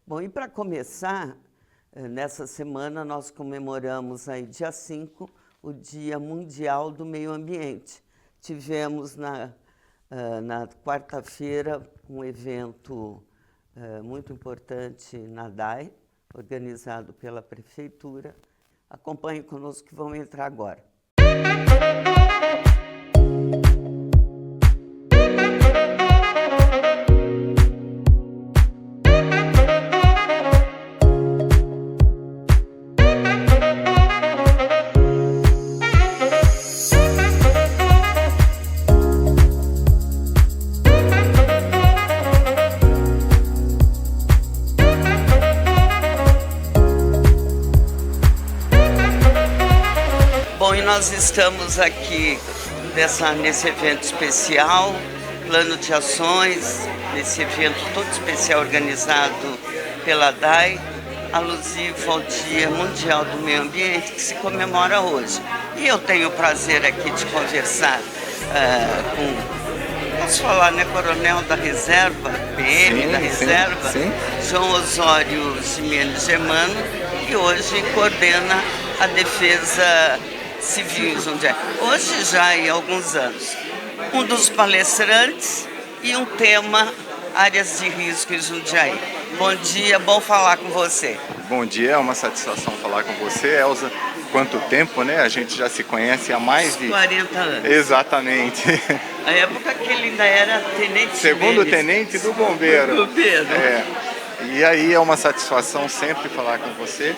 Bom, e para começar, nessa semana nós comemoramos aí, dia 5, o Dia Mundial do Meio Ambiente. Tivemos na quarta-feira um evento muito importante na DAI, organizado pela Prefeitura. Acompanhe conosco que vão entrar agora. Bom, e nós estamos aqui nesse evento especial, plano de ações, nesse evento todo especial organizado pela DAI, alusivo ao Dia Mundial do Meio Ambiente, que se comemora hoje. E eu tenho o prazer aqui de conversar posso falar, né, Coronel da Reserva, PM sim, da Reserva, sim. João Osório Ximenes Germano, que hoje coordena a Defesa Civil em Jundiaí. Hoje já há alguns anos. Um dos palestrantes e um tema, áreas de risco em Jundiaí. Bom dia, bom falar com você. Bom dia, é uma satisfação falar com você, Elza. Quanto tempo, né? A gente já se conhece há mais de 40 anos. Exatamente. A época que ele ainda era tenente. Segundo tenente do bombeiro. Do bombeiro. E aí é uma satisfação sempre falar com você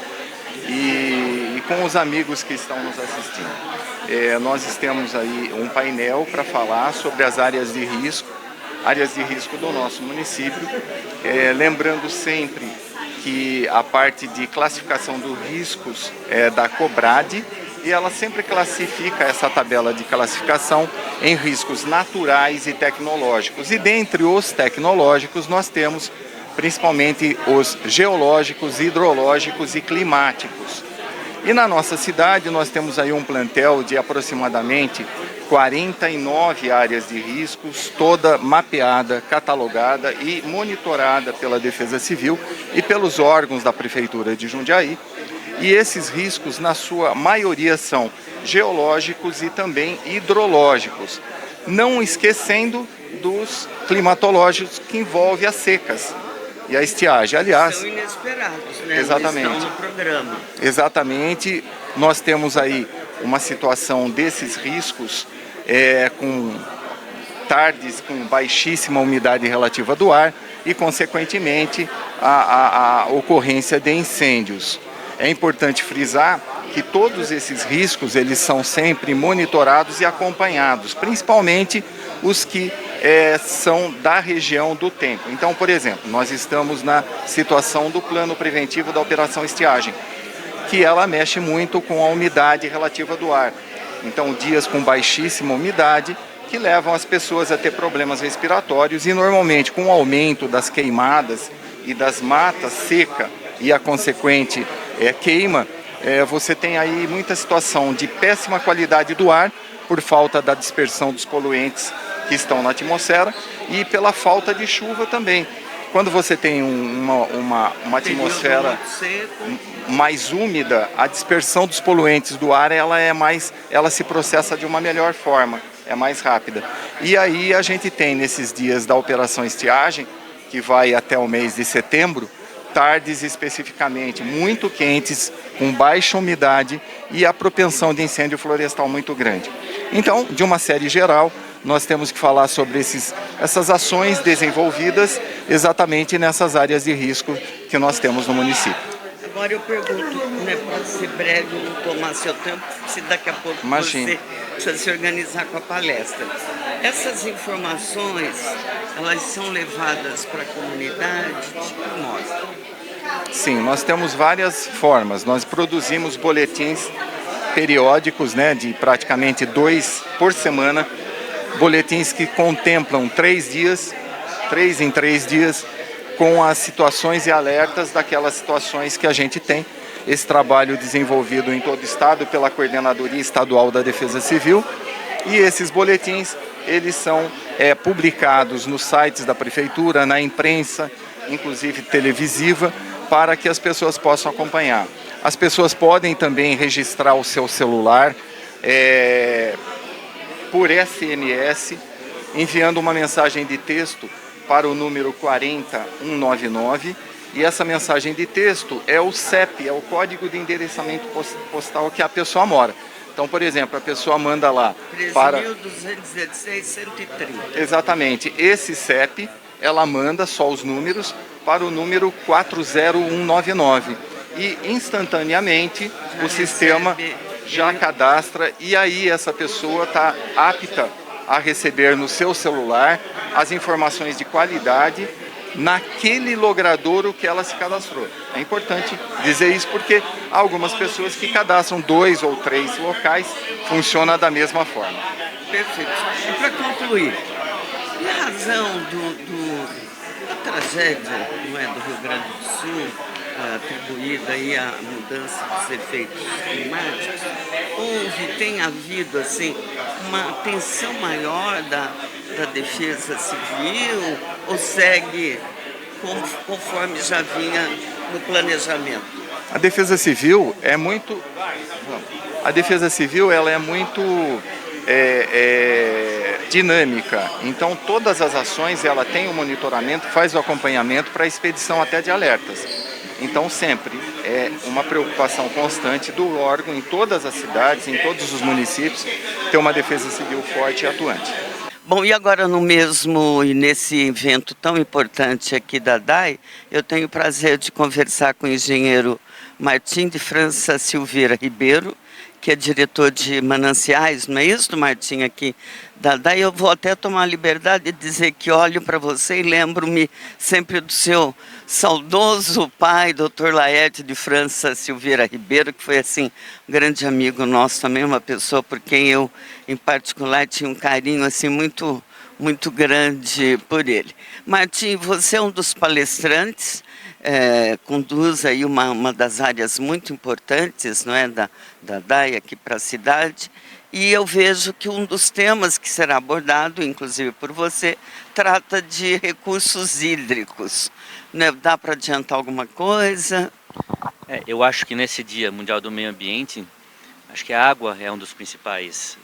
e com os amigos que estão nos assistindo. Nós temos aí um painel para falar sobre as áreas de risco do nosso município, lembrando sempre que a parte de classificação dos riscos é da Cobrade, e ela sempre classifica essa tabela de classificação em riscos naturais e tecnológicos. E dentre os tecnológicos nós temos principalmente os geológicos, hidrológicos e climáticos. E na nossa cidade nós temos aí um plantel de aproximadamente 49 áreas de riscos, toda mapeada, catalogada e monitorada pela Defesa Civil e pelos órgãos da Prefeitura de Jundiaí. E esses riscos, na sua maioria, são geológicos e também hidrológicos, não esquecendo dos climatológicos, que envolvem as secas e a estiagem. Aliás, são inesperados, né? Exatamente. Estão no programa. Exatamente. Nós temos aí uma situação desses riscos com tardes com baixíssima umidade relativa do ar e, consequentemente, a ocorrência de incêndios. É importante frisar que todos esses riscos eles são sempre monitorados e acompanhados, principalmente os que são da região do tempo. Então, por exemplo, nós estamos na situação do plano preventivo da Operação Estiagem, que ela mexe muito com a umidade relativa do ar. Então, dias com baixíssima umidade que levam as pessoas a ter problemas respiratórios e, normalmente, com o aumento das queimadas e das matas seca e a consequente queima, você tem aí muita situação de péssima qualidade do ar por falta da dispersão dos poluentes que estão na atmosfera e pela falta de chuva também. Quando você tem uma atmosfera mais úmida, a dispersão dos poluentes do ar ela se processa de uma melhor forma, é mais rápida. E aí a gente tem nesses dias da Operação Estiagem, que vai até o mês de setembro, tardes especificamente muito quentes, com baixa umidade e a propensão de incêndio florestal muito grande. Então, de uma série geral, nós temos que falar sobre essas ações desenvolvidas exatamente nessas áreas de risco que nós temos no município. Agora eu pergunto, né, para ser breve, não tomar seu tempo, se daqui a pouco você precisa se organizar com a palestra. Essas informações, elas são levadas para a comunidade? De que modo? Sim, nós temos várias formas. Nós produzimos boletins periódicos, né, de praticamente 2 por semana, boletins que contemplam 3 em 3 dias, com as situações e alertas daquelas situações que a gente tem. Esse trabalho desenvolvido em todo o estado pela Coordenadoria Estadual da Defesa Civil, e esses boletins eles são publicados nos sites da Prefeitura, na imprensa inclusive televisiva, para que as pessoas possam acompanhar. As pessoas podem também registrar o seu celular por SMS, enviando uma mensagem de texto para o número 40199, e essa mensagem de texto é o CEP, é o Código de Endereçamento Postal que a pessoa mora. Então, por exemplo, a pessoa manda lá para... 13.216.130. Exatamente. Esse CEP, ela manda só os números para o número 40199. E instantaneamente o sistema já cadastra, e aí essa pessoa está apta a receber no seu celular as informações de qualidade naquele logradouro que ela se cadastrou. É importante dizer isso porque há algumas pessoas que cadastram 2 ou 3 locais, funciona da mesma forma. Perfeito. E para concluir, em razão da tragédia, não é, do Rio Grande do Sul, atribuída aí à mudança dos efeitos climáticos, tem havido assim uma atenção maior da Defesa Civil, ou segue conforme já vinha no planejamento? A Defesa Civil é muito... A Defesa Civil ela é muito dinâmica. Então todas as ações ela tem o monitoramento, faz o acompanhamento para a expedição até de alertas. Então sempre é uma preocupação constante do órgão em todas as cidades, em todos os municípios, ter uma Defesa Civil forte e atuante. Bom, e agora no mesmo e nesse evento tão importante aqui da DAI, eu tenho o prazer de conversar com o engenheiro Martim de França Silveira Ribeiro, que é diretor de mananciais, não é isso, Martim, aqui da DAI. Eu vou até tomar a liberdade de dizer que olho para você e lembro-me sempre do seu saudoso pai, Dr. Laerte de França Silveira Ribeiro, que foi assim um grande amigo nosso também, uma pessoa por quem eu, em particular, tinha um carinho assim muito grande por ele. Martim, você é um dos palestrantes, conduz aí uma das áreas muito importantes, não é, da DAI aqui para a cidade, e eu vejo que um dos temas que será abordado, inclusive por você, trata de recursos hídricos. Né? Dá para adiantar alguma coisa? Eu acho que nesse Dia Mundial do Meio Ambiente, acho que a água é um dos principais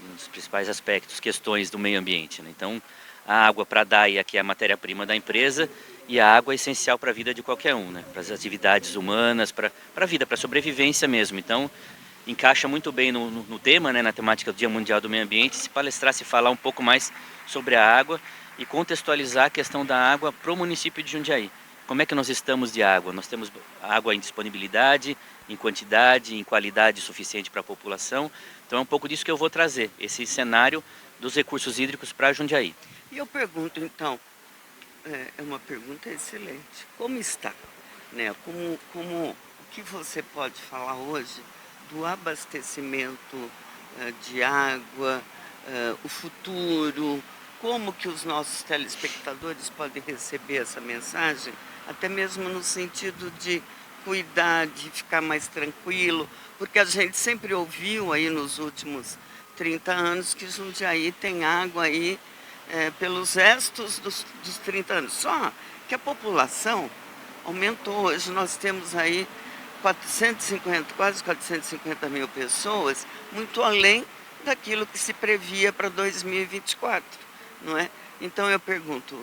aspectos, questões do meio ambiente, né? Então, a água para a DAI, que é a matéria-prima da empresa, e a água é essencial para a vida de qualquer um, né? Para as atividades humanas, para a vida, para a sobrevivência mesmo. Então, encaixa muito bem no tema, né? Na temática do Dia Mundial do Meio Ambiente, se palestrar, se falar um pouco mais sobre a água e contextualizar a questão da água para o município de Jundiaí. Como é que nós estamos de água? Nós temos água em disponibilidade, em quantidade, em qualidade suficiente para a população. Então é um pouco disso que eu vou trazer, esse cenário dos recursos hídricos para Jundiaí. E eu pergunto então, é uma pergunta excelente, como está? Né? O que você pode falar hoje do abastecimento de água, o futuro, como que os nossos telespectadores podem receber essa mensagem, até mesmo no sentido de cuidar, de ficar mais tranquilo, porque a gente sempre ouviu aí nos últimos 30 anos que Jundiaí tem água aí pelos restos dos 30 anos. Só que a população aumentou. Hoje nós temos aí quase 450 mil pessoas, muito além daquilo que se previa para 2024, não é? Então eu pergunto,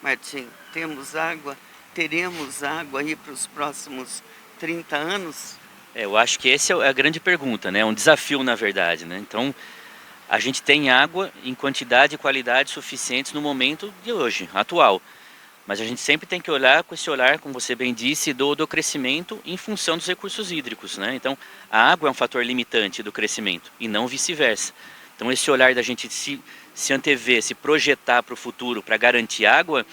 Martim, temos água, teremos água aí para os próximos 30 anos? Eu acho que essa é a grande pergunta, né? É um desafio, na verdade, né? Então, a gente tem água em quantidade e qualidade suficientes no momento de hoje, atual. Mas a gente sempre tem que olhar com esse olhar, como você bem disse, do crescimento em função dos recursos hídricos, né? Então, a água é um fator limitante do crescimento e não vice-versa. Então, esse olhar da gente se antever, se projetar para o futuro para garantir água,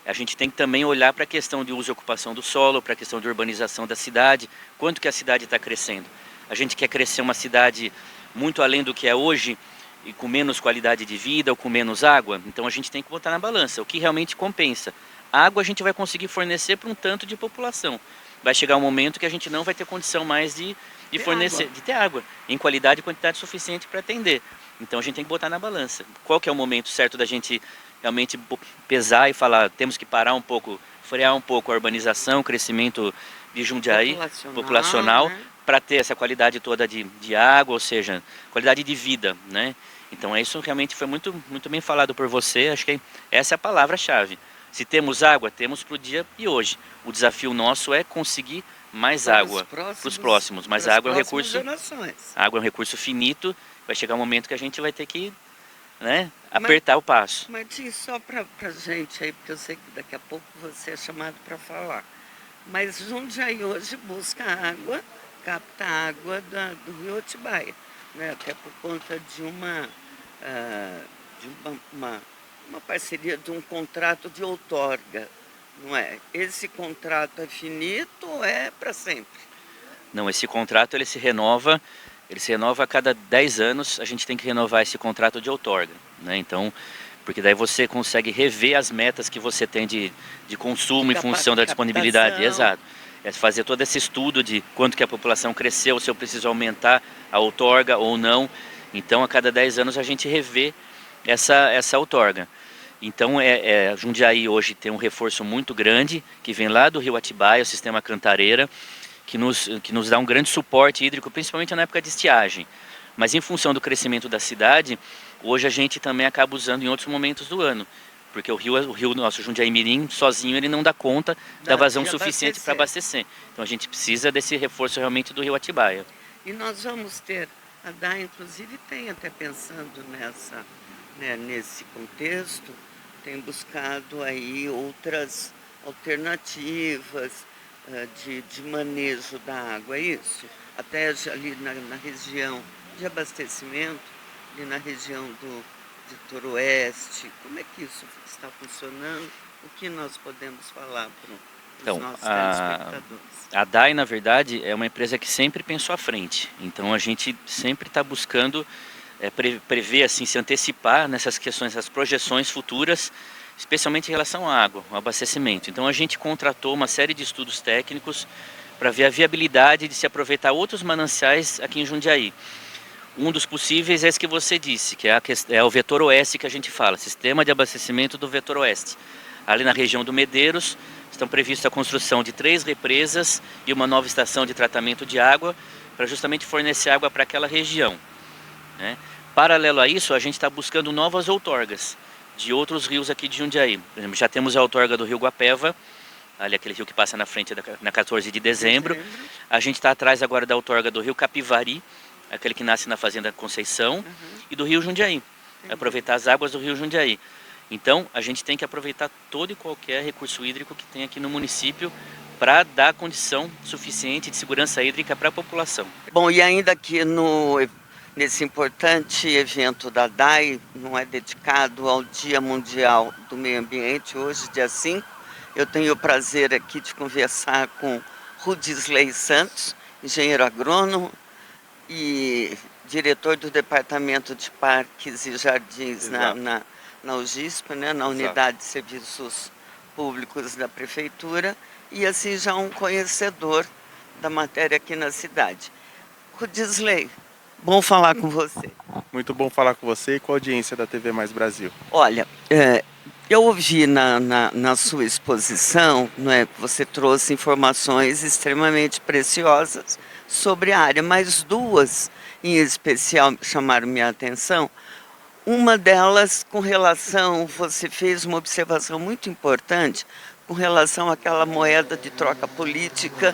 a gente tem que também olhar para a questão de uso e ocupação do solo, para a questão de urbanização da cidade, quanto que a cidade está crescendo. A gente quer crescer uma cidade muito além do que é hoje, e com menos qualidade de vida ou com menos água, então a gente tem que botar na balança o que realmente compensa. A água a gente vai conseguir fornecer para um tanto de população. Vai chegar um momento que a gente não vai ter condição mais de fornecer, de ter água em qualidade e quantidade suficiente para atender. Então a gente tem que botar na balança. Qual que é o momento certo da gente realmente pesar e falar, temos que parar um pouco, frear um pouco a urbanização, o crescimento de Jundiaí populacional, né? para ter essa qualidade toda de água, ou seja, qualidade de vida, né? Então isso realmente foi muito, muito bem falado por você, acho que essa é a palavra-chave. Se temos água, temos para o dia e hoje. O desafio nosso é conseguir mais água para os próximos, mas a água é um recurso, água é um recurso finito, vai chegar um momento que a gente vai ter que, né, apertar o passo. Martim, só para a gente aí, porque eu sei que daqui a pouco você é chamado para falar, mas Jundiaí hoje busca água, capta água do rio Atibaia, né? Até por conta de uma parceria, de um contrato de outorga, não é? Esse contrato é finito ou é para sempre? Não, esse contrato ele se renova a cada 10 anos, a gente tem que renovar esse contrato de outorga, né? Então, porque daí você consegue rever as metas que você tem de consumo em função da disponibilidade. Exato. É fazer todo esse estudo de quanto que a população cresceu, se eu preciso aumentar a outorga ou não. Então, a cada 10 anos a gente revê essa outorga. Então, Jundiaí hoje tem um reforço muito grande, que vem lá do rio Atibaia, o sistema Cantareira, que nos dá um grande suporte hídrico, principalmente na época de estiagem. Mas em função do crescimento da cidade, hoje a gente também acaba usando em outros momentos do ano. Porque o rio nosso Jundiaí Mirim, sozinho, ele não dá conta da vazão suficiente para abastecer. Então a gente precisa desse reforço realmente do rio Atibaia. E nós vamos ter, a DAI inclusive tem até pensando nesse contexto, tem buscado aí outras alternativas de manejo da água, é isso? Até ali na região de abastecimento, ali na região de Toroeste, como é que isso está funcionando? O que nós podemos falar para os nossos telespectadores? A DAI, na verdade, é uma empresa que sempre pensou à frente. Então a gente sempre está buscando prever, assim, se antecipar nessas questões, essas projeções futuras, especialmente em relação à água, ao abastecimento. Então a gente contratou uma série de estudos técnicos para ver a viabilidade de se aproveitar outros mananciais aqui em Jundiaí. Um dos possíveis é esse que você disse, que é o vetor oeste que a gente fala, sistema de abastecimento do vetor oeste. Ali na região do Medeiros, estão previstas a construção de 3 represas e uma nova estação de tratamento de água, para justamente fornecer água para aquela região, né? Paralelo a isso, a gente está buscando novas outorgas de outros rios aqui de Jundiaí. Por exemplo, já temos a outorga do rio Guapeva, ali aquele rio que passa na frente na 14 de dezembro. A gente está atrás agora da outorga do rio Capivari, aquele que nasce na Fazenda Conceição, e do rio Jundiaí. Aproveitar as águas do rio Jundiaí. Então, a gente tem que aproveitar todo e qualquer recurso hídrico que tem aqui no município para dar condição suficiente de segurança hídrica para a população. Bom, e ainda aqui nesse importante evento da DAI, não é dedicado ao Dia Mundial do Meio Ambiente, hoje, dia 5, eu tenho o prazer aqui de conversar com Rudisley Santos, engenheiro agrônomo e diretor do Departamento de Parques e Jardins na UGISP, né, na Unidade de Serviços Públicos da Prefeitura, e assim já um conhecedor da matéria aqui na cidade. Rudisley, bom falar com você. Muito bom falar com você e com a audiência da TV Mais Brasil. Olha, eu ouvi na sua exposição, não é, você trouxe informações extremamente preciosas sobre a área, mas 2 em especial chamaram minha atenção. Uma delas com relação, você fez uma observação muito importante com relação àquela moeda de troca política,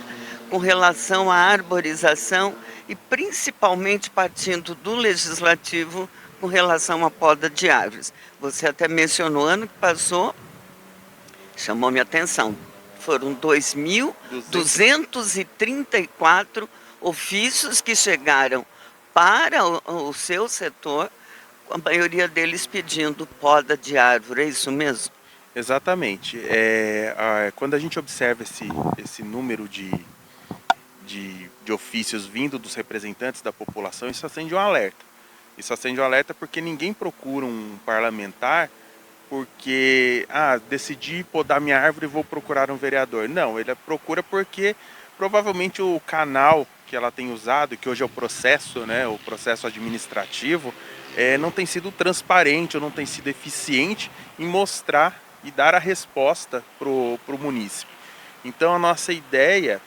com relação à arborização e principalmente partindo do legislativo com relação à poda de árvores. Você até mencionou, ano que passou, chamou minha atenção, foram 2.234 ofícios que chegaram para o seu setor, a maioria deles pedindo poda de árvore, é isso mesmo? Exatamente. Quando a gente observa esse número de ofícios vindo dos representantes da população, isso acende um alerta. Isso acende um alerta porque ninguém procura um parlamentar porque, decidi podar minha árvore e vou procurar um vereador. Não, ele procura porque provavelmente o canal que ela tem usado, que hoje é o processo, né, o processo administrativo, não tem sido transparente ou não tem sido eficiente em mostrar e dar a resposta para o munícipe. Então a nossa ideia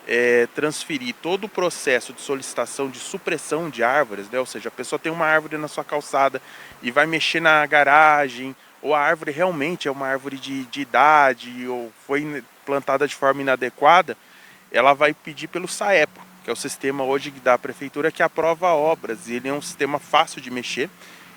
é transferir todo o processo de solicitação de supressão de árvores, né? Ou seja, a pessoa tem uma árvore na sua calçada e vai mexer na garagem, ou a árvore realmente é uma árvore de idade, ou foi plantada de forma inadequada, ela vai pedir pelo SAEPO, que é o sistema hoje da prefeitura que aprova obras, e ele é um sistema fácil de mexer,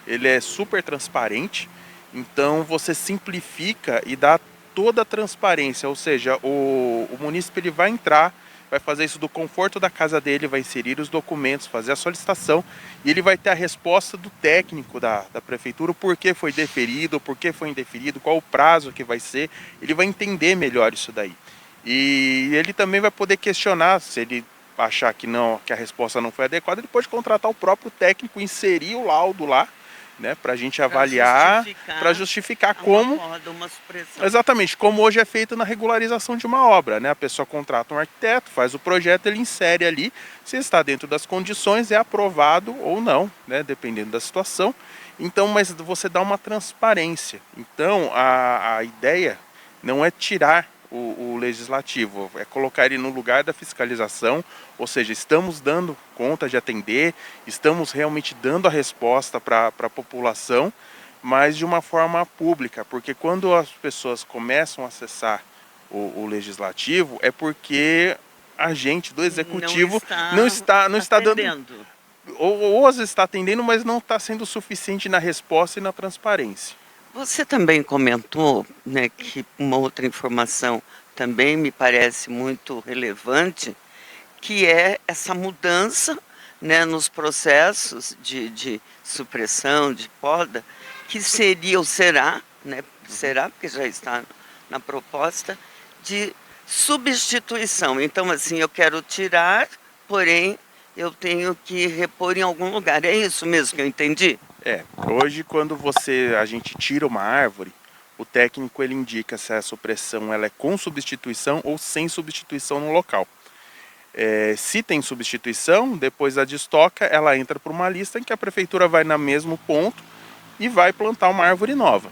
ele é super transparente, então você simplifica e dá toda a transparência, ou seja, o munícipe ele vai entrar, vai fazer isso do conforto da casa dele, vai inserir os documentos, fazer a solicitação e ele vai ter a resposta do técnico da prefeitura, o porquê foi deferido, o porquê foi indeferido, qual o prazo que vai ser, ele vai entender melhor isso daí. E ele também vai poder questionar, se ele achar que não, que a resposta não foi adequada, ele pode contratar o próprio técnico, inserir o laudo lá, né, para a gente avaliar, para justificar como, uma supressão. exatamente, como hoje é feito na regularização de uma obra, né? A pessoa contrata um arquiteto, faz o projeto, ele insere ali, se está dentro das condições, é aprovado ou não, né? Dependendo da situação. Então, mas você dá uma transparência. Então, a ideia não é tirar o legislativo, é colocar ele no lugar da fiscalização, ou seja, estamos dando conta de atender, estamos realmente dando a resposta para a população, mas de uma forma pública, porque quando as pessoas começam a acessar o legislativo, é porque a gente do executivo não está dando, ou às vezes está atendendo, mas não está sendo suficiente na resposta e na transparência. Você também comentou, né, que uma outra informação também me parece muito relevante, que é essa mudança, né, nos processos de supressão, de poda, que seria ou será, né, será, porque já está na proposta, de substituição. Então, assim, eu quero tirar, porém, eu tenho que repor em algum lugar. É isso mesmo que eu entendi? Hoje quando a gente tira uma árvore, o técnico ele indica se a supressão ela é com substituição ou sem substituição no local. Se tem substituição, depois a destoca, ela entra para uma lista em que a prefeitura vai no mesmo ponto e vai plantar uma árvore nova.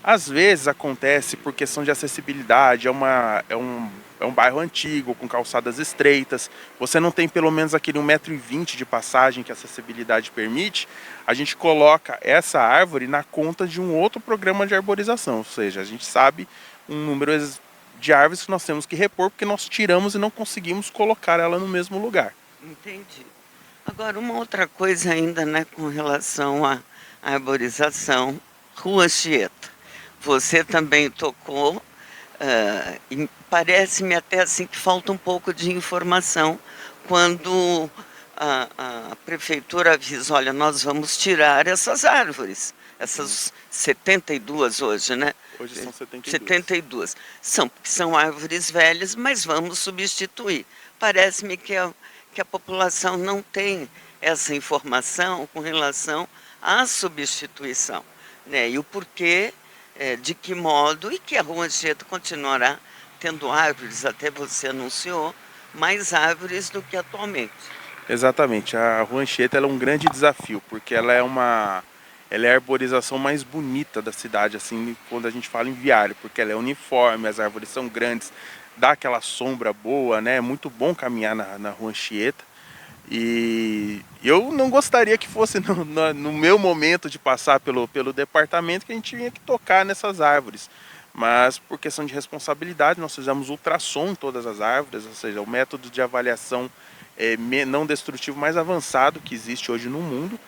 Às vezes acontece por questão de acessibilidade, é um bairro antigo, com calçadas estreitas, você não tem pelo menos aquele 1,20 m de passagem que a acessibilidade permite, a gente coloca essa árvore na conta de um outro programa de arborização, ou seja, a gente sabe um número de árvores que nós temos que repor, porque nós tiramos e não conseguimos colocar ela no mesmo lugar. Entendi. Agora, uma outra coisa ainda, né, com relação à arborização, Rua Anchieta. Você também tocou, e parece-me até assim que falta um pouco de informação quando a prefeitura avisa, olha, nós vamos tirar essas árvores, essas 72 hoje, né? Hoje são 72. 72. São árvores velhas, mas vamos substituir. Parece-me que a população não tem essa informação com relação à substituição, né? E o porquê, de que modo, e que a Rua Anchieta continuará tendo árvores, até você anunciou, mais árvores do que atualmente. Exatamente, a Rua Anchieta ela é um grande desafio, porque ela é a arborização mais bonita da cidade, assim, quando a gente fala em viário, porque ela é uniforme, as árvores são grandes, dá aquela sombra boa, né? É muito bom caminhar na Rua Anchieta. E eu não gostaria que fosse no meu momento de passar pelo departamento que a gente tinha que tocar nessas árvores. Mas por questão de responsabilidade, nós fizemos ultrassom em todas as árvores, ou seja, o método de avaliação não destrutivo mais avançado que existe hoje no mundo.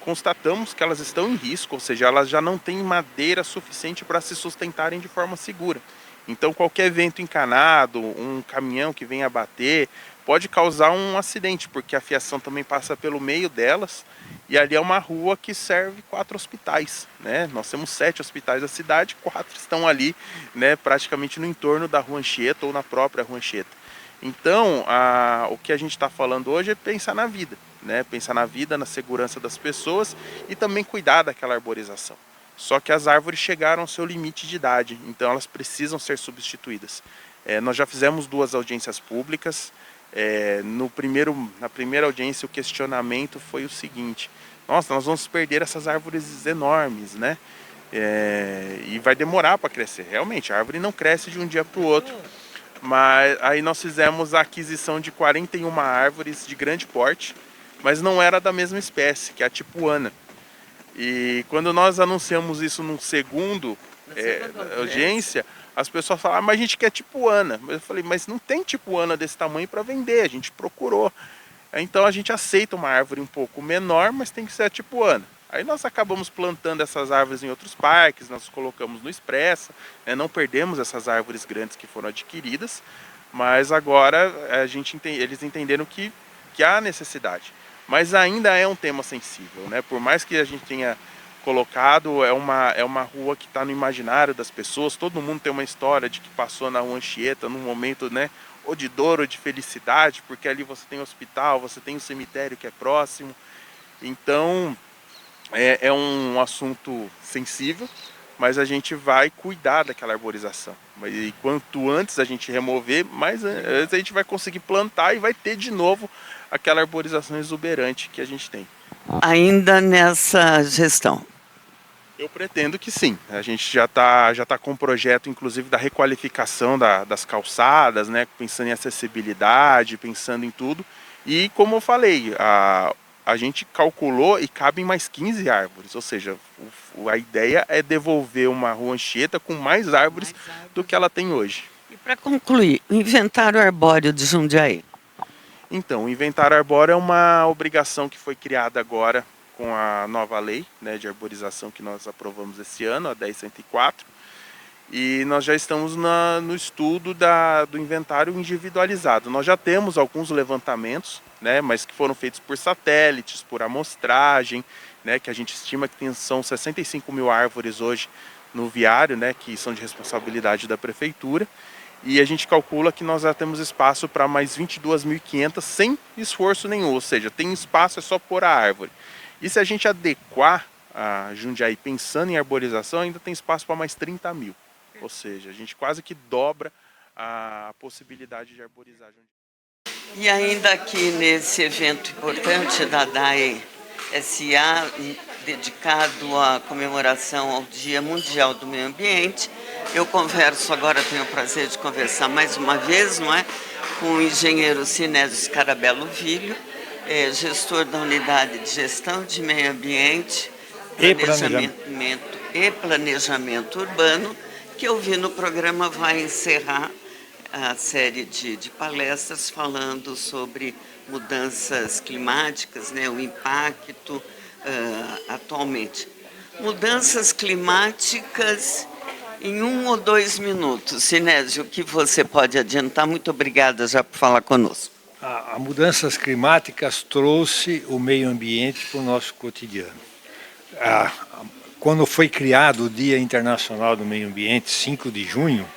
Constatamos que elas estão em risco, ou seja, elas já não têm madeira suficiente para se sustentarem de forma segura. Então qualquer vento encanado, um caminhão que venha bater, pode causar um acidente, porque a fiação também passa pelo meio delas, e ali é uma rua que serve 4 hospitais, né? Nós temos 7 hospitais da cidade, 4 estão ali, né, praticamente no entorno da Rua Anchieta ou na própria Rua Anchieta. Então, o que a gente está falando hoje é pensar na vida, né? Pensar na vida, na segurança das pessoas e também cuidar daquela arborização. Só que as árvores chegaram ao seu limite de idade, então elas precisam ser substituídas. Nós já fizemos 2 audiências públicas. Na primeira audiência o questionamento foi o seguinte: nossa, nós vamos perder essas árvores enormes, né? E vai demorar para crescer. Realmente, a árvore não cresce de um dia para o outro. Mas aí nós fizemos a aquisição de 41 árvores de grande porte, mas não era da mesma espécie, que é a tipuana. E quando nós anunciamos isso num segundo urgência, as pessoas falaram, mas a gente quer tipuana. Eu falei, mas não tem tipuana desse tamanho para vender, a gente procurou. Então a gente aceita uma árvore um pouco menor, mas tem que ser a tipuana. Aí nós acabamos plantando essas árvores em outros parques, nós colocamos no Expressa, né? Não perdemos essas árvores grandes que foram adquiridas, mas agora eles entenderam que há necessidade. Mas ainda é um tema sensível, né? Por mais que a gente tenha colocado, é uma rua que está no imaginário das pessoas, todo mundo tem uma história de que passou na Rua Anchieta num momento, né, ou de dor ou de felicidade, porque ali você tem o hospital, você tem o cemitério que é próximo. Então é um assunto sensível, mas a gente vai cuidar daquela arborização. E quanto antes a gente remover, mais a gente vai conseguir plantar e vai ter de novo aquela arborização exuberante que a gente tem. Ainda nessa gestão? Eu pretendo que sim. A gente já tá com um projeto, inclusive, da requalificação das calçadas, né? Pensando em acessibilidade, pensando em tudo. E como eu falei, a gente calculou e cabem mais 15 árvores. Ou seja, a ideia é devolver uma Rua Anchieta com mais árvores do que ela tem hoje. E para concluir, o inventário arbóreo de Jundiaí? Então, o inventário arbóreo é uma obrigação que foi criada agora com a nova lei, né, de arborização que nós aprovamos esse ano, a 10.104, e nós já estamos no estudo do inventário individualizado. Nós já temos alguns levantamentos, né, mas que foram feitos por satélites, por amostragem, né, que a gente estima que são 65 mil árvores hoje no viário, né, que são de responsabilidade da prefeitura, e a gente calcula que nós já temos espaço para mais 22.500 sem esforço nenhum, ou seja, tem espaço, é só pôr a árvore. E se a gente adequar a Jundiaí pensando em arborização, ainda tem espaço para mais 30 mil. Ou seja, a gente quase que dobra a possibilidade de arborizar Jundiaí. E ainda aqui nesse evento importante da DAE SA, dedicado à comemoração ao Dia Mundial do Meio Ambiente, eu converso agora, tenho o prazer de conversar mais uma vez, não é? Com o engenheiro Sinésio Scarabello Filho, gestor da Unidade de Gestão de Meio Ambiente, Planejamento Urbano, que eu vi no programa vai encerrar a série de palestras falando sobre mudanças climáticas, né, o impacto atualmente. Mudanças climáticas em 1 ou 2 minutos. Sinésio, o que você pode adiantar? Muito obrigada já por falar conosco. As mudanças climáticas trouxe o meio ambiente para o nosso cotidiano. Quando foi criado o Dia Internacional do Meio Ambiente, 5 de junho,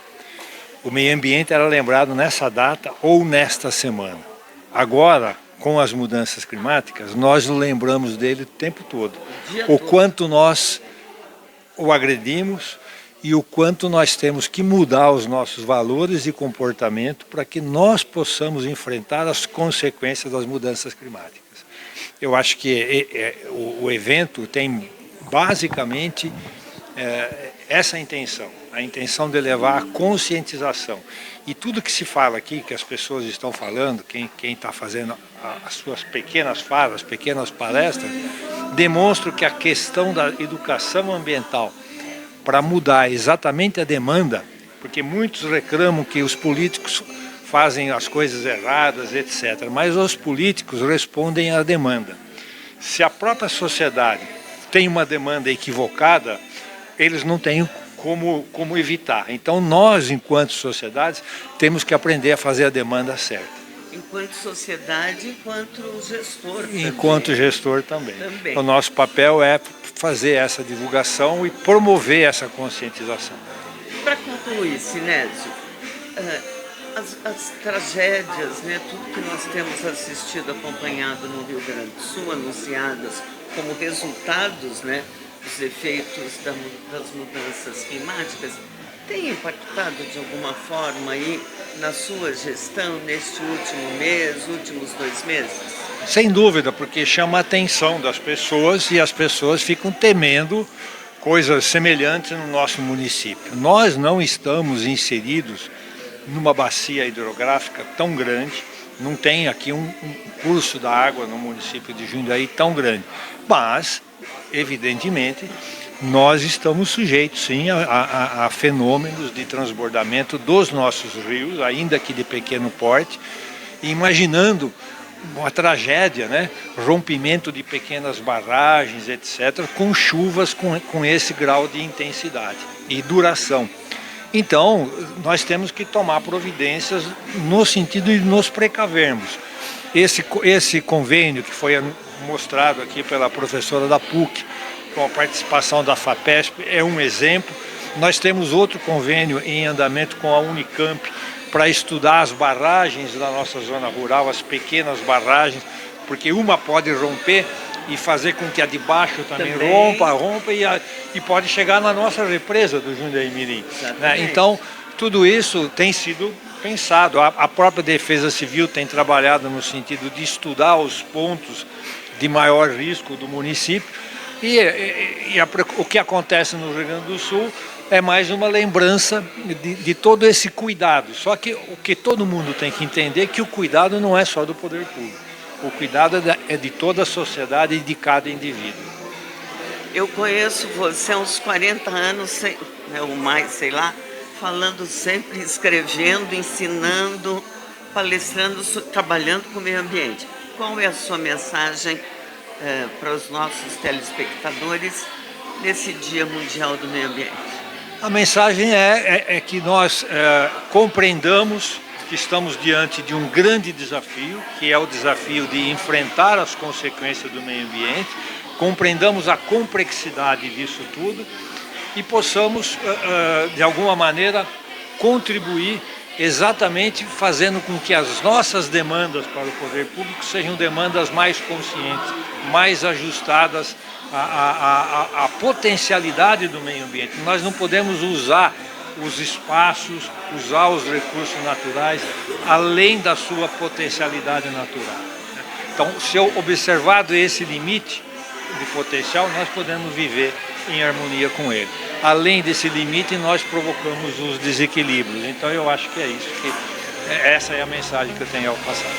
o meio ambiente era lembrado nessa data ou nesta semana. Agora, com as mudanças climáticas, nós lembramos dele o tempo todo. O quanto nós o agredimos e o quanto nós temos que mudar os nossos valores e comportamento para que nós possamos enfrentar as consequências das mudanças climáticas. Eu acho que o evento tem basicamente essa intenção, a intenção de levar a conscientização. E tudo que se fala aqui, que as pessoas estão falando, quem está fazendo as suas pequenas falas, pequenas palestras, demonstra que a questão da educação ambiental para mudar exatamente a demanda, porque muitos reclamam que os políticos fazem as coisas erradas, etc. Mas os políticos respondem à demanda. Se a própria sociedade tem uma demanda equivocada, eles não têm como evitar. Então nós, enquanto sociedades, temos que aprender a fazer a demanda certa. Enquanto sociedade, enquanto gestor também. Enquanto gestor também. O nosso papel é fazer essa divulgação e promover essa conscientização. Para concluir, Sinésio, as tragédias, né, tudo que nós temos assistido, acompanhado no Rio Grande do Sul, anunciadas como resultados, né, dos efeitos das mudanças climáticas, tem impactado de alguma forma aí na sua gestão neste último mês, últimos 2 meses? Sem dúvida, porque chama a atenção das pessoas e as pessoas ficam temendo coisas semelhantes no nosso município. Nós não estamos inseridos numa bacia hidrográfica tão grande, não tem aqui um curso da água no município de Jundiaí tão grande, mas, evidentemente, nós estamos sujeitos, sim, a fenômenos de transbordamento dos nossos rios, ainda que de pequeno porte, imaginando uma tragédia, né? Rompimento de pequenas barragens, etc., com chuvas com esse grau de intensidade e duração. Então, nós temos que tomar providências no sentido de nos precavermos. Esse convênio que foi mostrado aqui pela professora da PUC, com a participação da FAPESP, é um exemplo. Nós temos outro convênio em andamento com a Unicamp para estudar as barragens da nossa zona rural, as pequenas barragens, porque uma pode romper e fazer com que a de baixo também rompa e pode chegar na nossa represa do Jundiaí-Mirim, né? Então, tudo isso tem sido pensado. A própria Defesa Civil tem trabalhado no sentido de estudar os pontos de maior risco do município o que acontece no Rio Grande do Sul é mais uma lembrança de todo esse cuidado. Só que o que todo mundo tem que entender é que o cuidado não é só do poder público. O cuidado é de toda a sociedade e de cada indivíduo. Eu conheço você há uns 40 anos, ou mais, sei lá, falando sempre, escrevendo, ensinando, palestrando, trabalhando com o meio ambiente. Qual é a sua mensagem para os nossos telespectadores nesse Dia Mundial do Meio Ambiente? A mensagem é que nós compreendamos que estamos diante de um grande desafio, que é o desafio de enfrentar as consequências do meio ambiente, compreendamos a complexidade disso tudo e possamos, de alguma maneira, contribuir exatamente fazendo com que as nossas demandas para o poder público sejam demandas mais conscientes, mais ajustadas à potencialidade do meio ambiente. Nós não podemos usar os espaços, usar os recursos naturais além da sua potencialidade natural. Então, se eu observado esse limite de potencial, nós podemos viver em harmonia com ele. Além desse limite, nós provocamos os desequilíbrios. Então, eu acho que é isso, essa é a mensagem que eu tenho ao passar.